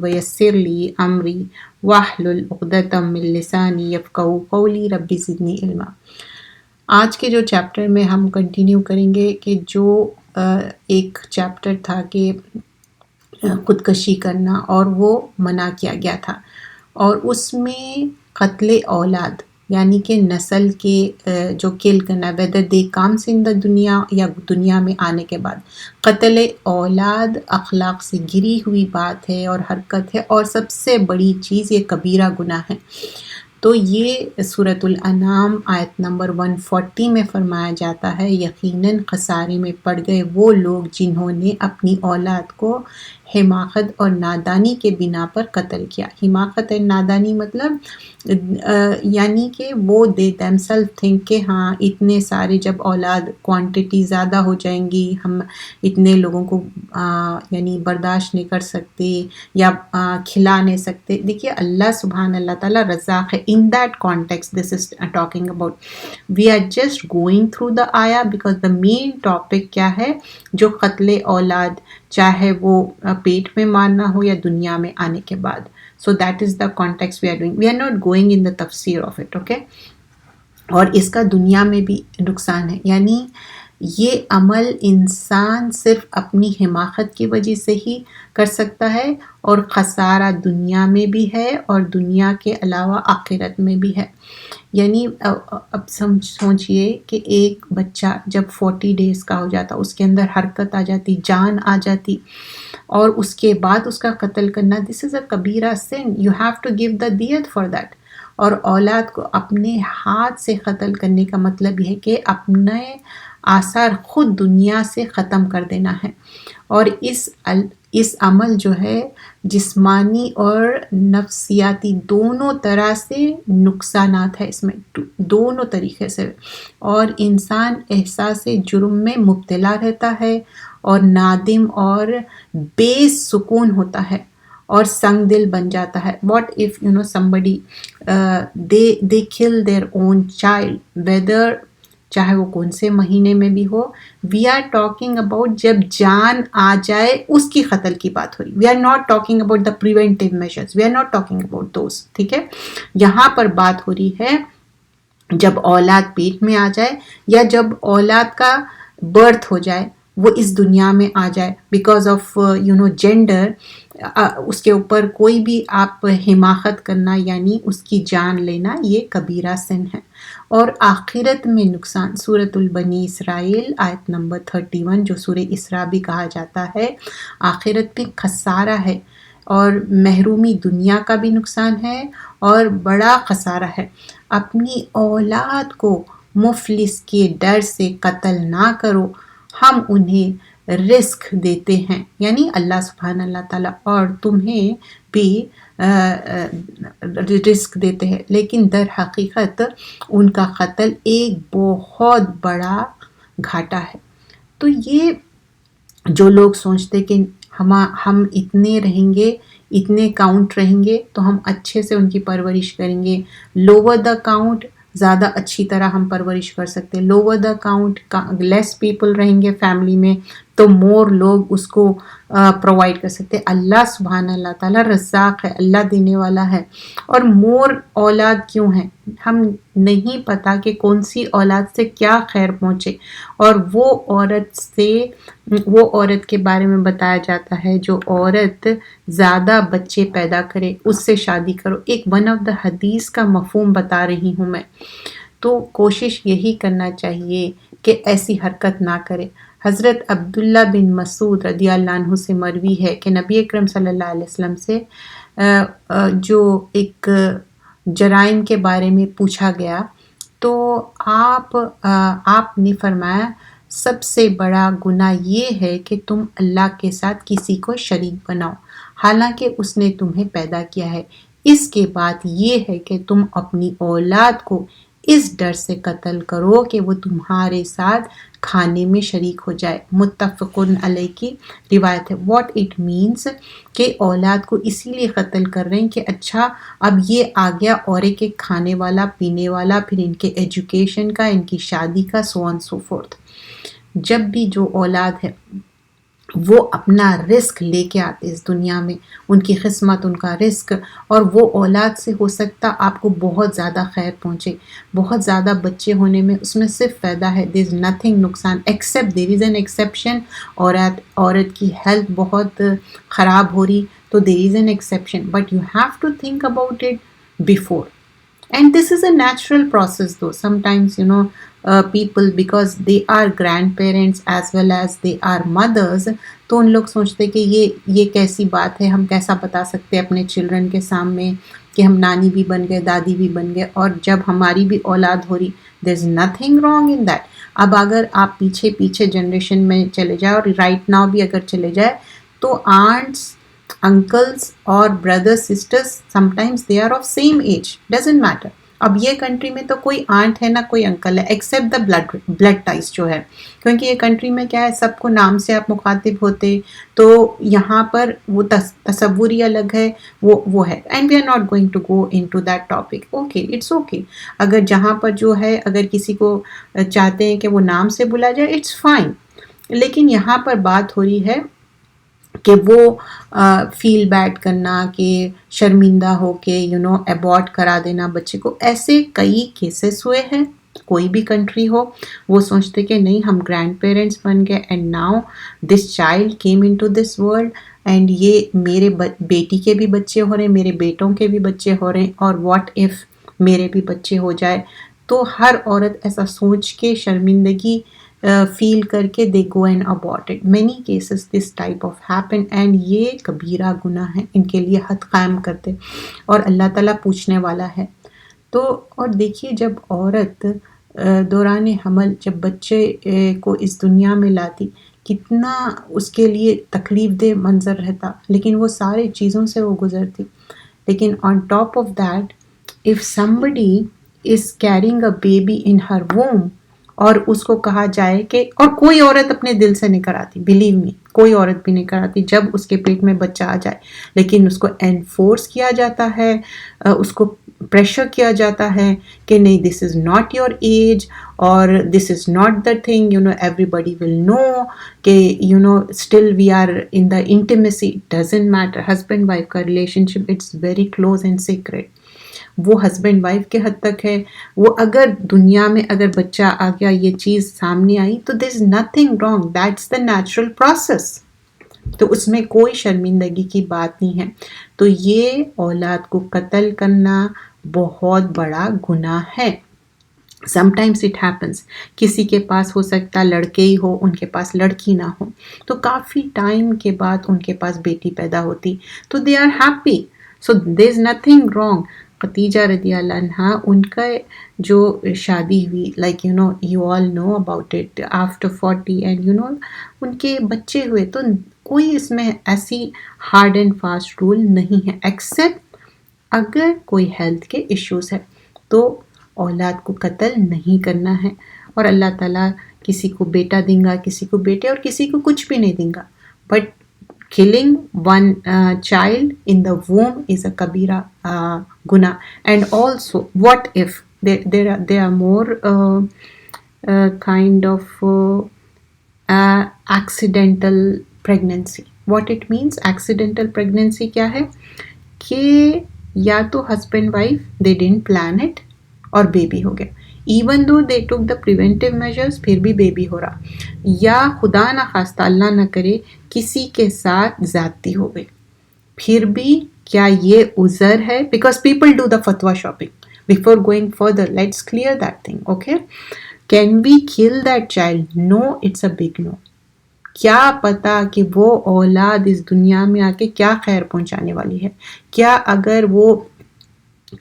ویسر لی امری واحلل عقدۃ من لسانی یفقہوا قولی رب زدنی علما۔ آج کے جو چیپٹر میں ہم کنٹینیو کریں گے کہ جو ایک چیپٹر تھا کہ خودکشی کرنا اور وہ منع کیا گیا تھا، اور اس میں قتل اولاد یعنی کہ نسل کے جو کل کرنا، whether they comes in the دنیا یا دنیا میں آنے کے بعد، قتل اولاد اخلاق سے گری ہوئی بات ہے اور حرکت ہے، اور سب سے بڑی چیز یہ کبیرہ گناہ ہے۔ تو یہ سورۃ الانعام آیت نمبر 140 میں فرمایا جاتا ہے، یقیناً خسارے میں پڑ گئے وہ لوگ جنہوں نے اپنی اولاد کو حماقت اور نادانی کے بنا پر قتل کیا۔ حماقت اور نادانی مطلب یعنی کہ وہ دے themselves think کہ ہاں اتنے سارے جب اولاد کوانٹٹی زیادہ ہو جائیں گی، ہم اتنے لوگوں کو یعنی برداشت نہیں کر سکتے یا کھلا نہیں سکتے۔ دیکھیے اللہ سبحان اللہ تعالیٰ رزاق ہے۔ In that context this is talking about. We are just going through the ayah because the main topic کیا ہے، جو قتل اولاد چاہے وہ پیٹ میں مارنا ہو یا دنیا میں آنے کے بعد۔ So that is the context we are doing. We are not going in the tafsir of it, okay? اور اس کا دنیا میں بھی نقصان ہے، یعنی یہ عمل انسان صرف اپنی حماقت کی وجہ سے ہی کر سکتا ہے، اور خسارہ دنیا میں بھی ہے اور دنیا کے علاوہ آخرت میں بھی ہے۔ یعنی اب سوچئے کہ ایک بچہ جب 40 days کا ہو جاتا، اس کے اندر حرکت آ جاتی، جان آ جاتی، اور اس کے بعد اس کا قتل کرنا، this is a kabira sin. You have to give the diyat for that. اور اولاد کو اپنے ہاتھ سے قتل کرنے کا مطلب یہ ہے کہ اپنے آثار خود دنیا سے ختم کر دینا ہے، اور اس عمل جو ہے جسمانی اور نفسیاتی دونوں طرح سے نقصانات ہے اس میں، دونوں طریقے سے، اور انسان احساس جرم میں مبتلا رہتا ہے اور نادم اور بے سکون ہوتا ہے اور سنگ دل بن جاتا ہے۔ What if somebody they kill their own child, whether چاہے وہ کون سے مہینے میں بھی ہو، we are talking about جب جان آ جائے اس کی قتل کی بات ہو رہی۔ we are not talking about the preventive measures, we are not talking about those. ٹھیک ہے، یہاں پر بات ہو رہی ہے جب اولاد پیٹ میں آ جائے یا جب اولاد کا برتھ ہو جائے، وہ اس دنیا میں آ جائے بیکاز آف جینڈر، اس کے اوپر کوئی بھی آپ حماقت کرنا یعنی اس کی جان لینا، یہ کبیرہ سن ہے۔ اور آخرت میں نقصان، سورۃ البنی اسرائیل آیت نمبر 31 جو سورہ اسراء بھی کہا جاتا ہے، آخرت میں خسارہ ہے، اور محرومی دنیا کا بھی نقصان ہے اور بڑا خسارہ ہے۔ اپنی اولاد کو مفلس کے ڈر سے قتل نہ کرو، ہم انہیں رزق دیتے ہیں، یعنی اللہ سبحانہ اللہ تعالیٰ، اور تمہیں بھی رزق دیتے ہیں، لیکن در حقیقت ان کا قتل ایک بہت بڑا گھاٹا ہے۔ تو یہ جو لوگ سوچتے کہ ہم اتنے رہیں گے، اتنے کاؤنٹ رہیں گے تو ہم اچھے سے ان کی پرورش کریں گے، لوور دا کاؤنٹ زیادہ اچھی طرح ہم پرورش کر سکتے، lower the count less people رہیں گے فیملی میں تو مور لوگ اس کو پرووائڈ کر سکتے۔ اللہ سبحانہ اللہ تعالیٰ رزاق ہے، اللہ دینے والا ہے، اور مور اولاد کیوں ہیں، ہم نہیں پتا کہ کون سی اولاد سے کیا خیر پہنچے، اور وہ عورت کے بارے میں بتایا جاتا ہے جو عورت زیادہ بچے پیدا کرے اس سے شادی کرو۔ ایک ون آف دا حدیث کا مفہوم بتا رہی ہوں میں، تو کوشش یہی کرنا چاہیے کہ ایسی حرکت نہ کرے۔ حضرت عبداللہ بن مسعود رضی اللہ عنہ سے مروی ہے کہ نبی اکرم صلی اللہ علیہ وسلم سے جو ایک جرائم کے بارے میں پوچھا گیا تو آپ نے فرمایا سب سے بڑا گناہ یہ ہے کہ تم اللہ کے ساتھ کسی کو شریک بناؤ حالانکہ اس نے تمہیں پیدا کیا ہے۔ اس کے بعد یہ ہے کہ تم اپنی اولاد کو اس ڈر سے قتل کرو کہ وہ تمہارے ساتھ کھانے میں شریک ہو جائے۔ متفقن علیہ کی روایت ہے۔ واٹ اٹ مینس کہ اولاد کو اسی لیے قتل کر رہے ہیں کہ اچھا اب یہ آ گیا اور ایک کھانے والا پینے والا، پھر ان کے ایجوکیشن کا، ان کی شادی کا، سو آن سو فورتھ۔ جب بھی جو اولاد ہے وہ اپنا رزق لے کے آتے اس دنیا میں، ان کی قسمت، ان کا رزق، اور وہ اولاد سے ہو سکتا آپ کو بہت زیادہ خیر پہنچے، بہت زیادہ بچے ہونے میں اس میں صرف فائدہ ہے، دیر از نتھنگ نقصان except there is an exception. عورت کی ہیلتھ بہت خراب ہو رہی تو there is an exception, but you have to think about it before. And this is a natural process though. Sometimes, people, because they are grandparents as well as they are mothers, تو ان لوگ سوچتے کہ یہ کیسی بات ہے، ہم کیسا بتا سکتے اپنے چلڈرن کے سامنے کہ ہم نانی بھی بن گئے، دادی بھی بن گئے، اور جب ہماری بھی اولاد ہو رہی، there is nothing wrong in that. اب اگر آپ پیچھے جنریشن میں چلے جائے اور رائٹ ناؤ بھی اگر چلے جائے تو آنٹس، uncles اور brothers sisters sometimes they are of same age, doesn't matter. اب یہ کنٹری میں تو کوئی آنٹ ہے نہ کوئی انکل ہے ایکسیپٹ دا بلڈ ٹائز جو ہے، کیونکہ یہ کنٹری میں کیا ہے سب کو نام سے آپ مخاطب ہوتے، تو یہاں پر وہ تصور ہی الگ ہے، وہ ہے. And we are not going to go into that topic. Okay, it's okay. اگر جہاں پر جو ہے اگر کسی کو چاہتے ہیں کہ وہ نام سے بلا جائے اٹس فائن، لیکن یہاں پر بات ہو رہی ہے کہ وہ فیل بیڈ کرنا، کہ شرمندہ ہو کے ابورٹ کرا دینا بچے کو. ایسے کئی کیسز ہوئے ہیں، کوئی بھی کنٹری ہو، وہ سوچتے کہ نہیں ہم گرینڈ پیرنٹس بن گئے and now this child came into this world and یہ میرے بیٹی کے بھی بچے ہو رہے ہیں، میرے بیٹوں کے بھی بچے ہو رہے ہیں، اور واٹ ایف میرے بھی بچے ہو جائے. تو ہر عورت ایسا سوچ کے شرمندگی فیل کر کے they go and abort it. Many cases this type of happen and یہ کبیرہ گناہ ہے، ان کے لیے حد قائم کرتے اور اللہ تعالیٰ پوچھنے والا ہے. تو اور دیکھیے جب عورت دوران حمل جب بچے کو اس دنیا میں لاتی کتنا اس کے لیے تکلیف دہ منظر رہتا، لیکن وہ سارے چیزوں سے وہ گزرتی. لیکن on top of that if somebody is carrying a baby in her womb اور اس کو کہا جائے کہ، اور کوئی عورت اپنے دل سے نہیں کراتی، بلیو می کوئی عورت بھی نہیں کراتی جب اس کے پیٹ میں بچہ آ جائے، لیکن اس کو انفورس کیا جاتا ہے، اس کو پریشر کیا جاتا ہے کہ نہیں this is not your age اور this is not the thing, everybody will know کہ still we are in the intimacy. Doesn't matter, husband wife کا relationship it's very close and secret. وہ husband wife کے حد تک ہے. وہ اگر دنیا میں اگر بچہ آ گیا، یہ چیز سامنے آئی تو there is nothing wrong, that's the natural process. تو اس میں کوئی شرمندگی کی بات نہیں ہے. تو یہ اولاد کو قتل کرنا بہت بڑا گناہ ہے. Sometimes it happens کسی کے پاس ہو سکتا لڑکے ہی ہو، ان کے پاس لڑکی نہ ہو، تو کافی ٹائم کے بعد ان کے پاس بیٹی پیدا ہوتی تو they are happy. So there is nothing wrong. Khadija رضی اللہ عنہ ان کا جو شادی ہوئی like you all know about it after 40 and ان کے بچے ہوئے، تو کوئی اس میں ایسی ہارڈ اینڈ فاسٹ رول نہیں ہے ایکسیپٹ اگر کوئی ہیلتھ کے ایشوز ہے تو اولاد کو قتل نہیں کرنا ہے. اور اللہ تعالیٰ کسی کو بیٹا دیں گا، کسی کو بیٹے، اور کسی کو کچھ بھی نہیں دیں گا. But killing one child in the womb is a kabira guna. And also what if there are more kind of accidental pregnancy. What it means accidental pregnancy کیا ہے کہ یا تو husband wife they didn't plan it اور baby ہو گیا، even though they took the preventive measures پھر بھی baby ہو رہا، یا خدا نہ خواستہ اللہ نہ کرے کسی کے ساتھ زیادتی ہو گئی، پھر بھی کیا یہ عذر ہے؟ because people do the fatwa shopping. Before going further, let's clear that thing, okay? Can we kill that child? No, it's a big no. کیا پتا کہ وہ اولاد اس دنیا میں آ کے کیا خیر پہنچانے والی ہے. کیا اگر وہ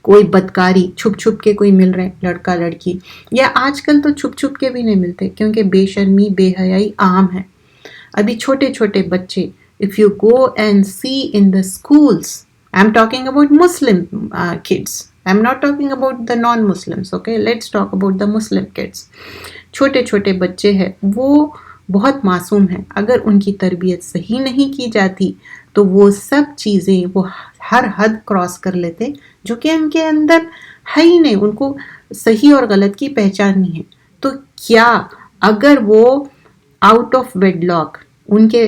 کوئی بدکاری چھپ چھپ کے کوئی مل رہے لڑکا لڑکی، یا آج کل تو چھپ چھپ کے بھی نہیں ملتے کیونکہ بے شرمی بے حیائی عام ہے. ابھی چھوٹے چھوٹے بچے if you go and see in the schools, I'm talking about Muslim kids, I'm not talking about the non-Muslims, okay? Let's talk about the Muslim kids. چھوٹے چھوٹے بچے ہیں وہ بہت معصوم ہیں، اگر ان کی تربیت صحیح نہیں کی جاتی تو وہ سب چیزیں وہ ہر حد کراس کر لیتے جو کہ ان کے اندر ہے ہی نہیں، ان کو صحیح اور غلط کی پہچان نہیں ہے. تو کیا اگر وہ آؤٹ آف ویڈ لاک ان کے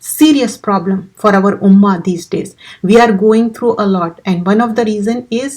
serious problem for our ummah these days. We are going through a lot and one of the reason is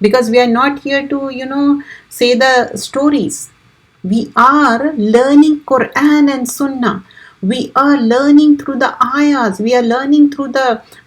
because we are not here to say the stories. We are learning Quran and Sunnah. We are learning through the ayahs, we are learning through the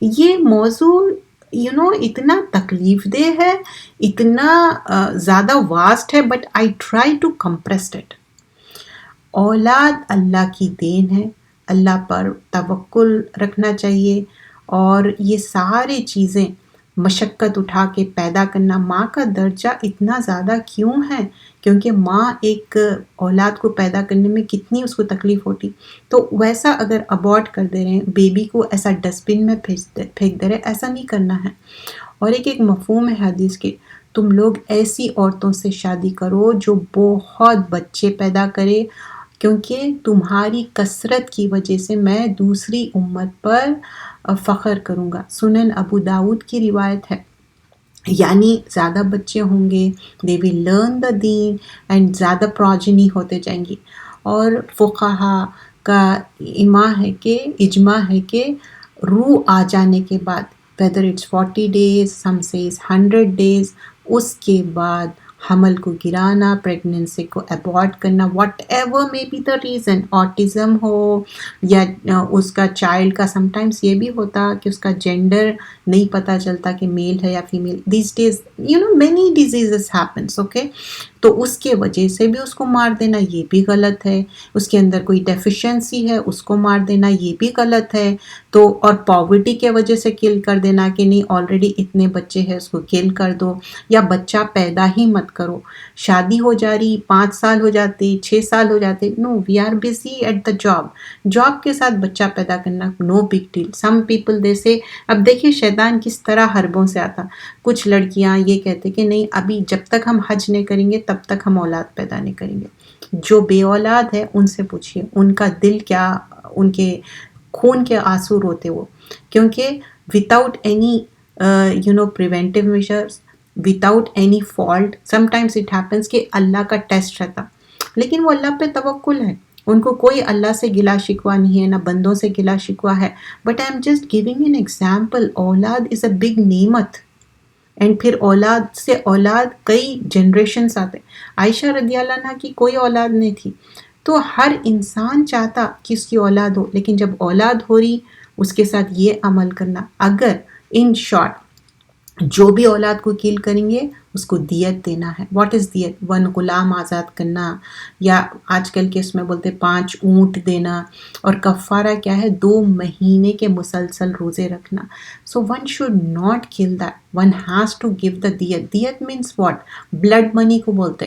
یہ موضوع اتنا تکلیف دہ ہے، اتنا زیادہ vast ہے، but I try to compress it. اولاد اللہ کی دین ہے، اللہ پر توکل رکھنا چاہیے، اور یہ ساری چیزیں مشقت اٹھا کے پیدا کرنا، ماں کا درجہ اتنا زیادہ کیوں ہے؟ کیونکہ ماں ایک اولاد کو پیدا کرنے میں کتنی اس کو تکلیف ہوتی، تو ویسا اگر ابورٹ کر دے رہے ہیں، بیبی کو ایسا ڈسٹ بن میں پھینک دے رہے، ایسا نہیں کرنا ہے۔ اور ایک مفہوم ہے حدیث کے، تم لوگ ایسی عورتوں سے شادی کرو جو بہت بچے پیدا کرے، کیونکہ تمہاری کثرت کی وجہ سے میں دوسری امت پر فخر کروں گا۔ سنن ابو داؤد کی روایت ہے، یعنی زیادہ بچے ہوں گے، they will learn the دین اینڈ زیادہ پروجنی ہوتے جائیں گی۔ اور فقہا کا اجماع ہے کہ روح آ جانے کے بعد، whether it's 40 days, some says 100 days، اس کے بعد حمل کو گرانا، پریگننسی کو ابورٹ کرنا، whatever may be the reason, autism ہو یا اس کا چائلڈ کا سم ٹائمس یہ بھی ہوتا کہ اس کا جینڈر نہیں پتہ چلتا کہ میل ہے یا female, these days many diseases happens, okay, تو اس کے وجہ سے بھی اس کو مار دینا یہ بھی غلط ہے، اس کے اندر کوئی ڈیفیشنسی ہے اس کو مار دینا یہ بھی غلط ہے، تو اور پاورٹی کے وجہ سے کل کر دینا کہ نہیں آلریڈی اتنے بچے ہیں اس کو کل کر دو، یا بچہ پیدا ہی مت کرو، شادی ہو جا رہی 5 سال ہو جاتے 6 سال ہو جاتے، now we are busy at the job کے ساتھ بچہ پیدا کرنا no big deal. Some people they say, اب دیکھیں شیطان کس طرح حربوں سے آتا، کچھ لڑکیاں یہ کہتے کہ نہیں ابھی جب تک ہم حج نہیں کریں گے تب تک ہم اولاد پیدا نہیں کریں گے۔ جو بے اولاد ہے ان سے پوچھئے ان کا دل کیا، ان کے خون کے آنسو روتے وہ، کیونکہ without any preventive measures, without any fault, sometimes it happens کہ اللہ کا ٹیسٹ رہتا، لیکن وہ اللہ پہ توکل ہے، ان کو کوئی اللہ سے گلا شکوہ نہیں ہے، نہ بندوں سے گلا شکوہ ہے، but I am just giving an example, اولاد از اے بگ نعمت، اینڈ پھر اولاد سے اولاد کئی جنریشنز آتے۔ عائشہ رضی اللہ عنہ کی کوئی اولاد نہیں تھی، تو ہر انسان چاہتا کہ اس کی اولاد ہو، لیکن جب اولاد ہو رہی اس کے ساتھ یہ عمل کرنا، اگر ان شارٹ جو بھی اولاد کو کل کریں گے اس کو دیت دینا ہے۔ واٹ از دیت؟ 1 غلام آزاد کرنا، یا آج کل کے اس میں بولتے 5 اونٹ دینا، اور کفارہ کیا ہے 2 مہینے کے مسلسل روزے رکھنا۔ So one should not kill that, one has to give the دیت۔ دیت مینس واٹ؟ بلڈ منی کو بولتے۔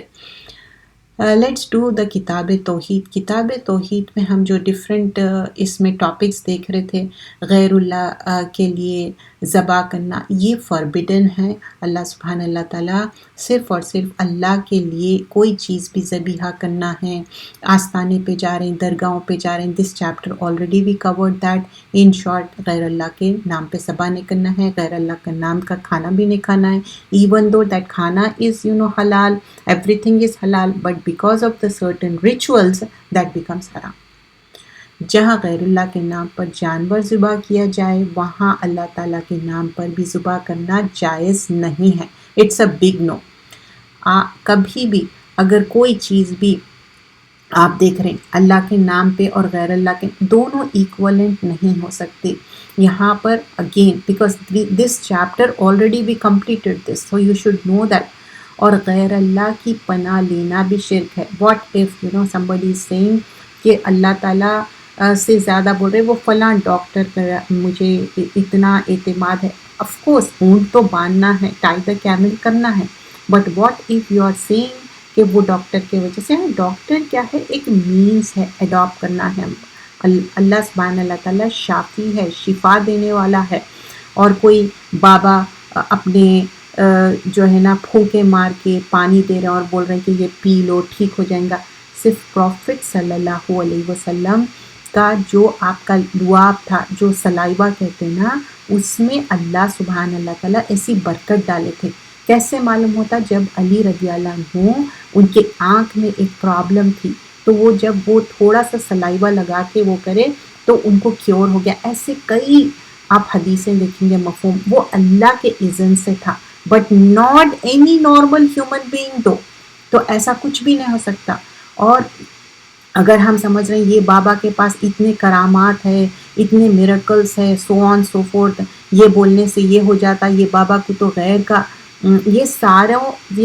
لیٹس ڈو دا کتاب توحید۔ کتاب توحید میں ہم جو ڈفرینٹ اس میں ٹاپکس دیکھ رہے تھے، غیر اللہ کے لیے ذبح کرنا یہ فاربیڈن ہے۔ اللہ سبحانہ اللہ تعالیٰ صرف اور صرف اللہ کے لیے کوئی چیز بھی ذبیحہ کرنا ہے۔ آستانے پہ جا رہے ہیں، درگاہوں پہ جا رہے ہیں، this chapter already we covered that. In short غیر اللہ کے نام پہ ذبح نہیں کرنا ہے، غیر اللہ کا نام کا کھانا بھی نہیں کھانا ہے، ایون دو دیٹ کھانا از حلال، everything is halal, but because of the certain rituals that becomes haram۔ جہاں غیر اللہ کے نام پر جانور ذبح کیا جائے وہاں اللہ تعالیٰ کے نام پر بھی ذبح کرنا جائز نہیں ہے۔ It's a big no. کبھی بھی اگر کوئی چیز بھی آپ دیکھ رہے ہیں اللہ کے نام پہ اور غیر اللہ کے، دونوں ایکولنٹ نہیں ہو سکتے۔ یہاں پر again because this chapter already we completed this, so you should know that. اور غیر اللہ کی پناہ لینا بھی شرک ہے۔ What if somebody is saying کہ اللہ تعالیٰ سے زیادہ بول رہے وہ فلاں ڈاکٹر کا مجھے اتنا اعتماد ہے، آف کورس اونٹ تو باندھنا ہے، ٹائی دا کیمل کرنا ہے، but what if you are seeing کہ وہ ڈاکٹر کی وجہ سے، ڈاکٹر کیا ہے؟ ایک مینس ہے، اڈاپٹ کرنا ہے۔ اللہ سبحانہ اللہ تعالیٰ شافی ہے، شفا دینے والا ہے، اور کوئی بابا اپنے جو ہے نا پھونکے مار کے پانی دے رہے ہیں اور بول رہے ہیں کہ یہ پی لو ٹھیک ہو جائیں گا۔ صرف پروفٹ صلی اللہ علیہ وسلم کا جو آپ کا لعاب تھا، جو سلائیوا کہتے ہیں نا، اس میں اللہ سبحانہ اللہ تعالیٰ ایسی برکت ڈالے تھے۔ کیسے معلوم ہوتا؟ جب علی رضی اللہ عنہ ان کے آنکھ میں ایک پرابلم تھی، تو وہ جب وہ تھوڑا سا سلائیوا لگا کے وہ کرے تو ان کو کیور ہو گیا۔ ایسے کئی آپ حدیثیں دیکھیں گے مفہوم، وہ اللہ کے اذن سے تھا، but not any normal human being though, تو ایسا کچھ بھی نہیں ہو سکتا۔ اور اگر ہم سمجھ رہے ہیں یہ بابا کے پاس اتنے کرامات ہے، اتنے میریکلس ہے، سو آن سو فورتھ، یہ بولنے سے یہ ہو جاتا، یہ بابا کو تو غیر کا یہ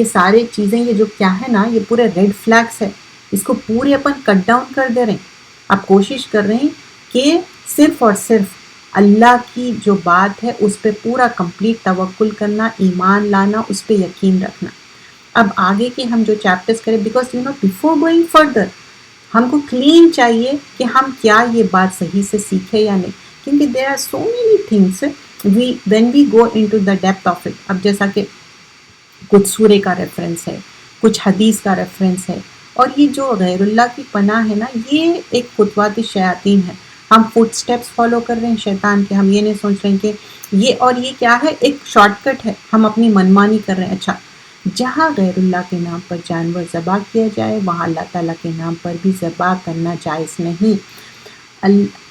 سارے چیزیں، یہ جو کیا ہے نا، یہ پورے ریڈ فلیگس ہے، اس کو پورے اپن کٹ ڈاؤن کر دے رہے ہیں۔ آپ کوشش کر رہے ہیں کہ صرف اور صرف اللہ کی جو بات ہے اس پہ پورا کمپلیٹ توکل کرنا، ایمان لانا، اس پہ یقین رکھنا۔ اب آگے کے ہم جو چیپٹرز کریں، بیکاز بیفور گوئنگ فردر ہم کو کلین چاہیے کہ ہم کیا یہ بات صحیح سے سیکھے یا نہیں، کیونکہ there are so many things when we go into the depth of it. اب جیسا کہ کچھ سورے کا ریفرنس ہے، کچھ حدیث کا ریفرنس ہے، اور یہ جو غیر اللہ کی پناہ ہے نا، یہ ایک خطوات شیاطین ہے۔ ہم فٹ سٹیپس فالو کر رہے ہیں شیطان کے، ہم یہ نہیں سوچ رہے ہیں کہ یہ کیا ہے، ایک شارٹ کٹ ہے، ہم اپنی منمانی کر رہے ہیں۔ اچھا، جہاں غیر اللہ کے نام پر جانور ذبح کیا جائے، وہاں اللہ تعالیٰ کے نام پر بھی ذبح کرنا جائز نہیں۔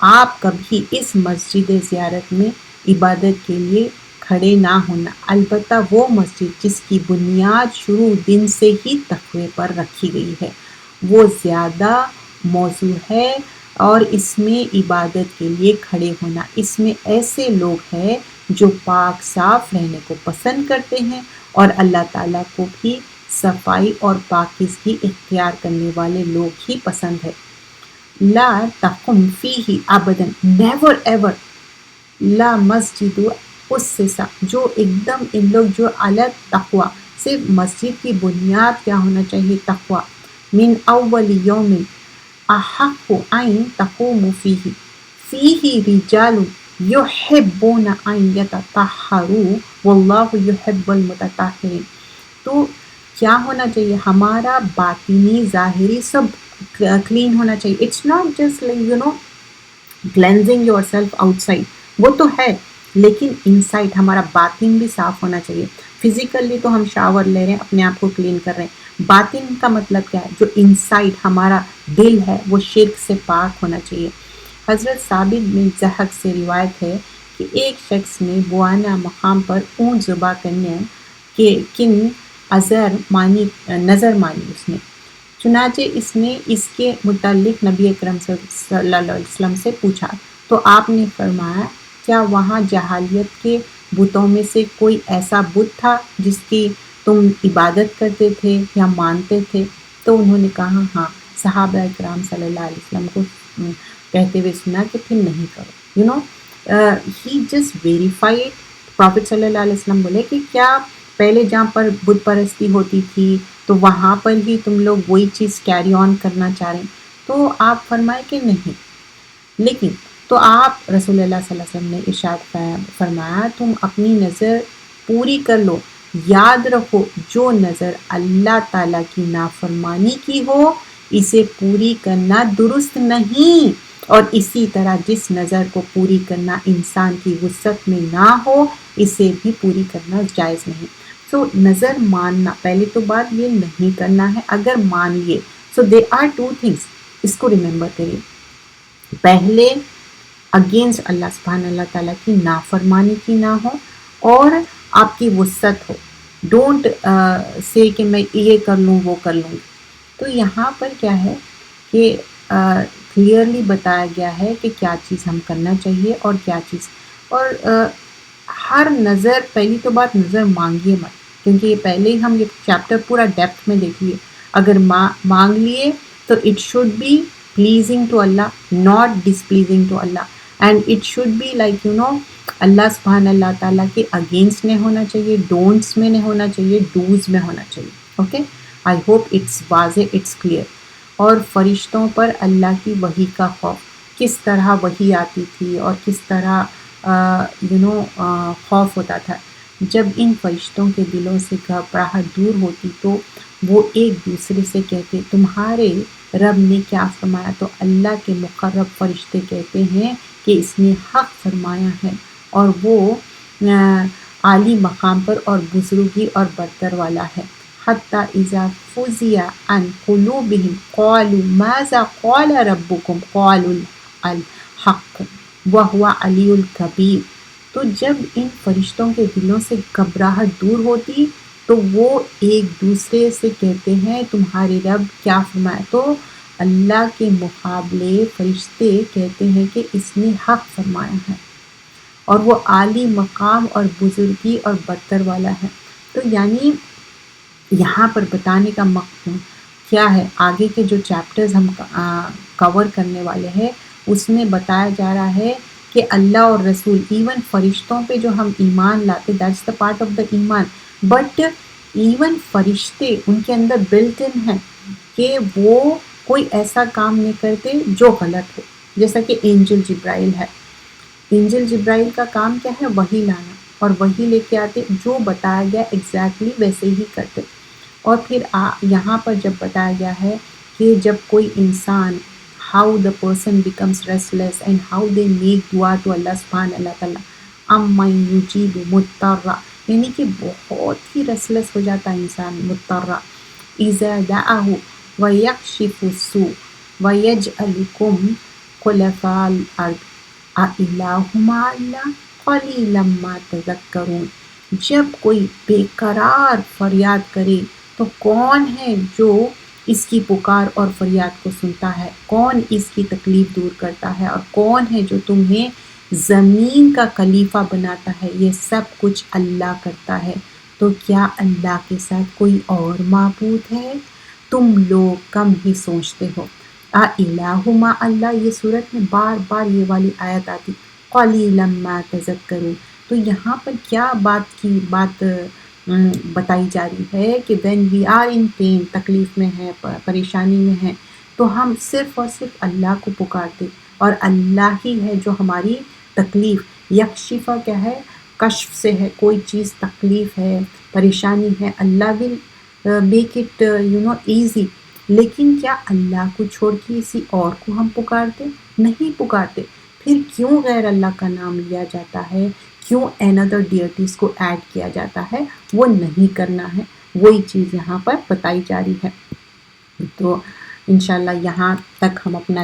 آپ کبھی اس مسجد زیارت میں عبادت کے لیے کھڑے نہ ہونا، البتہ وہ مسجد جس کی بنیاد شروع دن سے ہی تقوی پر رکھی گئی ہے، وہ زیادہ موزوں ہے، اور اس میں عبادت کے لیے کھڑے ہونا، اس میں ایسے لوگ ہیں جو پاک صاف رہنے کو پسند کرتے ہیں، اور اللہ تعالیٰ کو بھی صفائی اور پاکیزگی اختیار کرنے والے لوگ ہی پسند ہے۔ لا تقم فیہ ابدا، نیور ایور، لا مسجد اسسا، جو ایک دم ان لوگ جو علی تقوی، صرف مسجد کی بنیاد کیا ہونا چاہیے، تقوی، من اول یوم احق ان تقوم فیہ، فیہ رجال یحبون ان یتطہروا واللہ یحب المتطہرین۔ تو کیا ہونا چاہیے، ہمارا باطنی ظاہری سب کلین ہونا چاہیے۔ It's not just cleansing yourself outside, وہ تو ہے، لیکن ان سائڈ ہمارا باطن بھی صاف ہونا چاہیے۔ فزیکلی تو ہم شاور لے رہے ہیں، اپنے آپ کو کلین کر رہے ہیں، باطن کا مطلب کیا ہے، جو ان سائڈ ہمارا دل ہے وہ شرک سے پاک ہونا چاہیے۔ حضرت ثابت بن ضحک سے روایت ہے کہ ایک شخص نے بوانا مقام پر اونٹ ذبح کرنے کہ کن نظر مانی اس نے، چنانچہ اس نے اس کے متعلق نبی اکرم صلی اللہ علیہ وسلم سے پوچھا، تو آپ نے فرمایا، کیا وہاں جاہلیت کے بتوں میں سے کوئی ایسا بت تھا جس کی تم عبادت کرتے تھے یا مانتے تھے؟ تو انہوں نے کہا ہاں۔ صحابہ اکرام صلی اللہ علیہ وسلم کو کہتے ہوئے سنا کہ پھر نہیں کرو، ہی جسٹ ویریفائڈ۔ پروفٹ صلی اللہ علیہ وسلم بولے کہ کیا پہلے جہاں پر بت پرستی ہوتی تھی تو وہاں پر ہی تم لوگ وہی چیز کیری آن کرنا چاہ رہے ہیں؟ تو آپ فرمائے کہ نہیں، لیکن تو آپ رسول اللہ صلی اللہ علیہ وسلم نے ارشاد فرمایا، تم اپنی نظر پوری کر لو، یاد رکھو جو نظر اللہ تعالیٰ کی نافرمانی کی ہو اسے پوری کرنا درست نہیں، اور اسی طرح جس نظر کو پوری کرنا انسان کی وسعت میں نہ ہو اسے بھی پوری کرنا جائز نہیں۔ سو نظر ماننا، پہلے تو بات یہ نہیں کرنا ہے، اگر مان لیے، سو دے آر ٹو تھنگس، اس کو ریممبر کریے، پہلے اگینسٹ اللہ سبحانہ اللہ تعالیٰ کی نافرمانی کی نہ ہو، اور آپ کی وسعت ہو، ڈونٹ سے کہ میں یہ کر لوں وہ کر لوں۔ تو یہاں پر کیا ہے کہ کلیئرلی بتایا گیا ہے کہ کیا چیز ہم کرنا چاہیے اور کیا چیز، اور ہر نظر، پہلی تو بات نظر مانگیے مت، کیونکہ یہ پہلے ہی ہم یہ چیپٹر پورا ڈیپتھ میں دیکھ لیے، اگر مانگ لیے تو it should be pleasing to Allah, not displeasing to Allah, and it should be like اللہ سبحانہ اللہ تعالیٰ کے اگینسٹ نہیں ہونا چاہیے، ڈونٹس میں نہیں ہونا چاہیے، ڈوز میں ہونا چاہیے۔ اوکے، آئی ہوپ اٹس واضح، اٹس کلیئر۔ اور فرشتوں پر اللہ کی وحی کا خوف، کس طرح وحی آتی تھی اور کس طرح خوف ہوتا تھا، جب ان فرشتوں کے دلوں سے گھبراہٹ دور ہوتی تو وہ ایک دوسرے سے کہتے تمہارے رب نے کیا فرمایا، تو اللہ کے مقرب فرشتے کہتے ہیں کہ اس نے حق فرمایا ہے، اور وہ عالی مقام پر اور بزرگی اور برتر والا ہے۔ حتی اذا فزع عن قلوبهم قالوا ماذا قال ربكم قالوا الحق وهو العلی الکبیر۔ تو جب ان فرشتوں کے دلوں سے گھبراہٹ دور ہوتی تو وہ ایک دوسرے سے کہتے ہیں تمہارے رب کیا فرمایا، تو اللہ کے مقابلے فرشتے کہتے ہیں کہ اس نے حق فرمایا ہے اور وہ عالی مقام اور بزرگی اور برتر والا ہے۔ تو یعنی یہاں پر بتانے کا مقصد کیا ہے، آگے کے جو چیپٹرز ہم کور کرنے والے ہیں اس میں بتایا جا رہا ہے کہ اللہ اور رسول، ایون فرشتوں پہ جو ہم ایمان لاتے، that's the part of the ایمان، بٹ ایون فرشتے ان کے اندر بلٹ ان ہیں کہ وہ کوئی ایسا کام نہیں کرتے جو غلط ہو، جیسا کہ اینجل جبرائیل ہے۔ اینجل جبرائیل کا کام کیا ہے؟ وحی لانا، اور وحی لے کے آتے، جو بتایا گیا ایگزیکٹلی ویسے ہی کرتے۔ اور پھر یہاں پر جب بتایا گیا ہے کہ جب کوئی انسان how the person becomes restless and how they make dua to Allah سبحانہ اللہ تعالیٰ امن یجیب مضطر، یعنی کہ بہت ہی ریسلس ہو جاتا ہے انسان، مضطر اذا دعاہ ویکشف السوء ویجعلکم خلفاء الارض اِلٰہ مع اللہ قلیلا ما تذکرون۔ جب کوئی بے قرار فریاد کرے تو کون ہے جو اس کی پکار اور فریاد کو سنتا ہے، کون اس کی تکلیف دور کرتا ہے، اور کون ہے جو تمہیں زمین کا خلیفہ بناتا ہے؟ یہ سب کچھ اللہ کرتا ہے، تو کیا اللہ کے ساتھ کوئی اور معبود ہے؟ تم لوگ کم ہی سوچتے ہو۔ الہ مع اللہ، یہ صورت میں بار بار یہ والی آیت آتی، قلیلا ما تذکرون۔ تو یہاں پر کیا بات بتائی جا رہی ہے کہ when we are in pain، تکلیف میں ہے، پریشانی میں ہے، تو ہم صرف اور صرف اللہ کو پکارتے، اور اللہ ہی ہے جو ہماری تکلیف، یکشفہ کیا ہے؟ کشف سے ہے، کوئی چیز تکلیف ہے، پریشانی ہے، اللہ will make it easy۔ لیکن کیا اللہ کو چھوڑ کے کسی اور کو ہم پکارتے؟ نہیں پکارتے۔ پھر کیوں غیر اللہ کا نام لیا جاتا ہے؟ کیوں another deities کو ایڈ کیا جاتا ہے؟ وہ نہیں کرنا ہے، وہی چیز یہاں پر بتائی جا رہی ہے۔ تو انشاءاللہ یہاں تک ہم اپنا